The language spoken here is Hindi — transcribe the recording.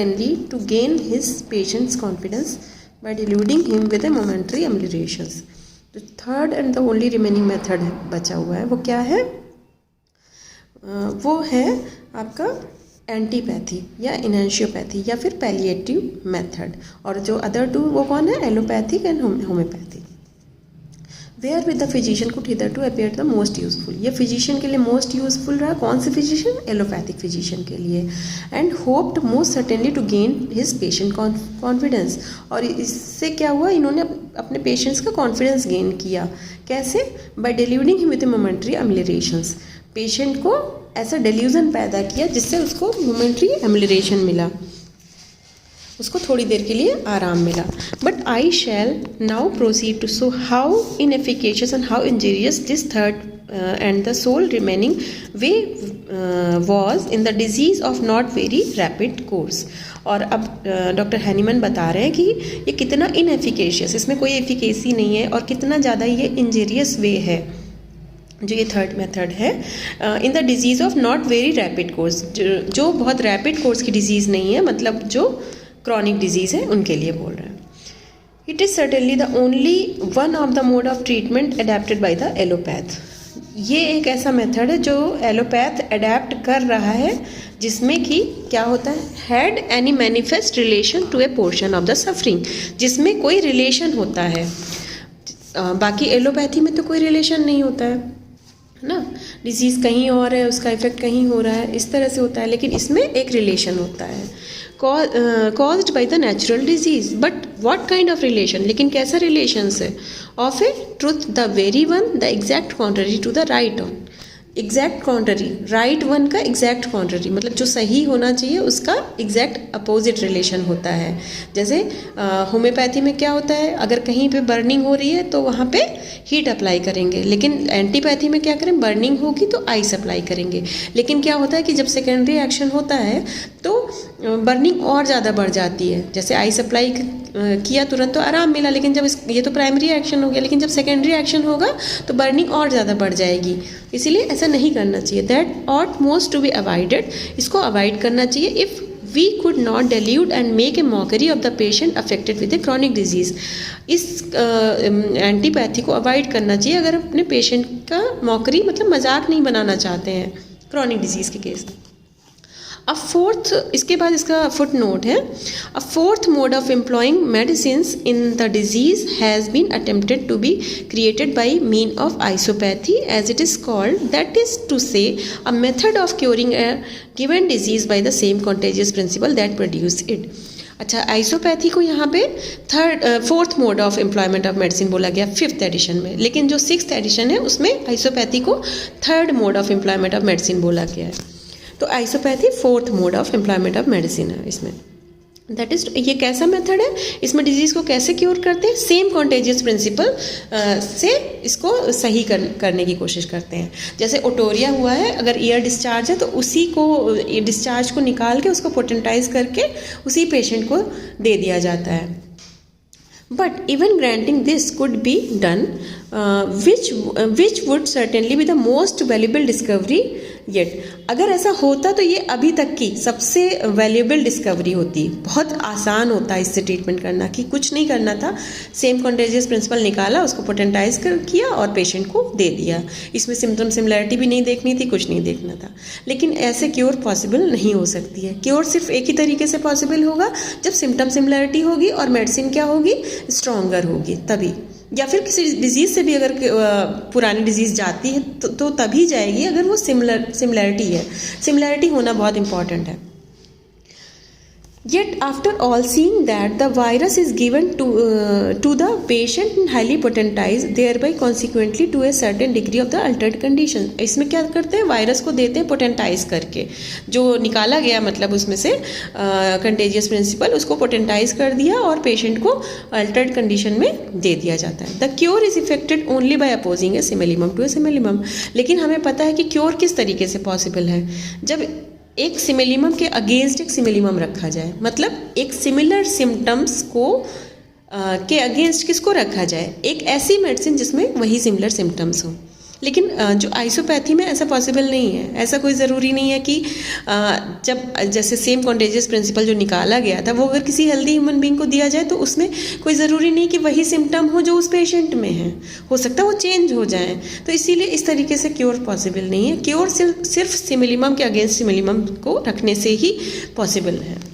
Henry to gain his patient's confidence by deluding him with a momentary ameliorations. The third and the only remaining method बचा हुआ है वो क्या है? वो है आपका एंटीपैथी या इनैंशियोपैथी या फिर पैलिएटिव मेथड, और जो अदर टू वो कौन है? Allopathic and homeopathy. Wherewith the physician could hitherto appear the most useful, ये फिजिशियन के लिए मोस्ट यूजफुल रहा। कौन से फिजिशियन? एलोपैथिक फिजिशियन के लिए। And hoped most certainly to gain his patient confidence, और इससे क्या हुआ? इन्होंने अपने पेशेंट्स का कॉन्फिडेंस गेन किया। कैसे? By deluding him with momentary ameliorations, patient को ऐसा डिल्यूजन पैदा किया जिससे उसको मोमेंट्री एमिलरेशन मिला, उसको थोड़ी देर के लिए आराम मिला। But I shall now proceed to show how inefficacious and how injurious this third and the sole remaining way was in the disease of not very rapid course. और अब डॉक्टर हैनीमन बता रहे हैं कि ये कितना इनएफिकेशियस, इसमें कोई एफिकेसी नहीं है, और कितना ज़्यादा ये इंजीरियस वे है जो ये थर्ड मेथड है in the disease of not very rapid course, जो बहुत रैपिड कोर्स की डिजीज़ नहीं है, मतलब जो क्रॉनिक डिजीज़ है उनके लिए बोल रहे हैं। It is certainly the only one of the mode of treatment adapted by the allopath, ये एक ऐसा मेथड है जो एलोपैथ अडेप्ट कर रहा है, जिसमें कि क्या होता है? Had any manifest relation to a portion of the suffering, जिसमें कोई रिलेशन होता है। बाकी एलोपैथी में तो कोई रिलेशन नहीं होता है ना, डिजीज़ कहीं और है, उसका इफेक्ट कहीं हो रहा है, इस तरह से होता है, लेकिन इसमें एक रिलेशन होता है caused by the natural disease, but what kind of relation? लेकिन कैसा रिलेशन है? of a truth the very one, the exact contrary to the right one, exact contrary, right one का एग्जैक्ट कॉन्ट्ररी, मतलब जो सही होना चाहिए उसका एग्जैक्ट अपोजिट रिलेशन होता है। जैसे होम्योपैथी में क्या होता है? अगर कहीं पे बर्निंग हो रही है तो वहाँ पे हीट अप्लाई करेंगे, लेकिन एंटीपैथी में क्या करें? बर्निंग होगी तो आइस अप्लाई करेंगे। लेकिन क्या होता है कि जब सेकेंडरी एक्शन होता है तो बर्निंग और ज़्यादा बढ़ जाती है। जैसे आइस अप्लाई किया तुरंत तो आराम मिला, लेकिन जब ये तो प्राइमरी एक्शन हो गया, लेकिन जब सेकेंडरी एक्शन होगा तो बर्निंग और ज़्यादा बढ़ जाएगी। इसीलिए ऐसा नहीं करना चाहिए। That ought most to be avoided, इसको अवॉइड करना चाहिए। If we could not delude and make a mockery of the patient affected with a chronic disease, इस एंटीपैथी को अवॉइड करना चाहिए अगर अपने पेशेंट का मॉकरी, मतलब मजाक नहीं बनाना चाहते हैं क्रॉनिक डिजीज़ के केस में। अ फोर्थ, इसके बाद इसका फुट नोट है, a fourth mode of employing medicine in the disease has been attempted to be created by mean of isopathy as it is called, that is to say a method of curing a given disease by the same contagious principle that produce it. अच्छा, आइसोपैथी को यहाँ पे fourth mode of employment of medicine बोला गया 5th एडिशन में, लेकिन जो 6th एडिशन है उसमें आइसोपैथी को third mode of employment of medicine बोला गया है। तो आइसोपैथी 4th mode of employment of medicine है इसमें। दैट इज, ये कैसा मेथड है? इसमें डिजीज़ को कैसे क्योर करते हैं? सेम कॉन्टेजियस प्रिंसिपल से इसको सही करने की कोशिश करते हैं। जैसे ओटोरिया हुआ है, अगर ईयर डिस्चार्ज है तो उसी को डिस्चार्ज को निकाल के उसको पोटेंटाइज करके उसी पेशेंट को दे दिया जाता है। But even granting this could be done, which would certainly be the most valuable discovery yet. अगर ऐसा होता तो ये अभी तक की सबसे वैल्यूएबल डिस्कवरी होती। बहुत आसान होता है इससे ट्रीटमेंट करना, कि कुछ नहीं करना था, सेम कॉन्टेजियस प्रिंसिपल निकाला, उसको पोटेंटाइज किया और पेशेंट को दे दिया। इसमें सिम्टम सिमिलैरिटी भी नहीं देखनी थी, कुछ नहीं देखना था। लेकिन ऐसे क्योर पॉसिबल नहीं हो सकती है। क्योर सिर्फ एक ही तरीके से पॉसिबल होगा, जब सिम्टम सिमिलैरिटी होगी और मेडिसिन क्या होगी? स्ट्रॉन्गर होगी तभी, या फिर किसी डिजीज़ से भी अगर पुरानी डिजीज़ जाती है तो तभी जाएगी अगर वो सिमिलैरिटी है। सिमिलैरिटी होना बहुत इंपॉर्टेंट है। Yet after all, seeing that the virus is given to the patient highly potentized, thereby consequently to a certain degree of the altered condition, इसमें क्या करते हैं? वायरस को देते हैं पोटेंटाइज करके, जो निकाला गया मतलब उसमें से कंटेजियस प्रिंसिपल, उसको पोटेंटाइज कर दिया और पेशेंट को अल्टर्ड कंडीशन में दे दिया जाता है। The cure is effected only by opposing a simillimum to a simillimum. लेकिन हमें पता है कि क्योर किस तरीके से पॉसिबल है, जब एक सिमिलिमम के अगेंस्ट एक सिमिलिमम रखा जाए, मतलब एक सिमिलर सिम्टम्स को के अगेंस्ट किसको रखा जाए? एक ऐसी मेडिसिन जिसमें वही सिमिलर सिम्टम्स हो। लेकिन जो आइसोपैथी में ऐसा पॉसिबल नहीं है। ऐसा कोई ज़रूरी नहीं है कि जब जैसे सेम कॉन्टेजियस प्रिंसिपल जो निकाला गया था वो अगर किसी हेल्दी ह्यूमन बीइंग को दिया जाए तो उसमें कोई ज़रूरी नहीं कि वही सिम्टम हो जो उस पेशेंट में है, हो सकता है वो चेंज हो जाए। तो इसीलिए इस तरीके से क्योर पॉसिबल नहीं है। क्योर सिर्फ सिमिलिमम के अगेंस्ट सिमिलिमम को रखने से ही पॉसिबल है।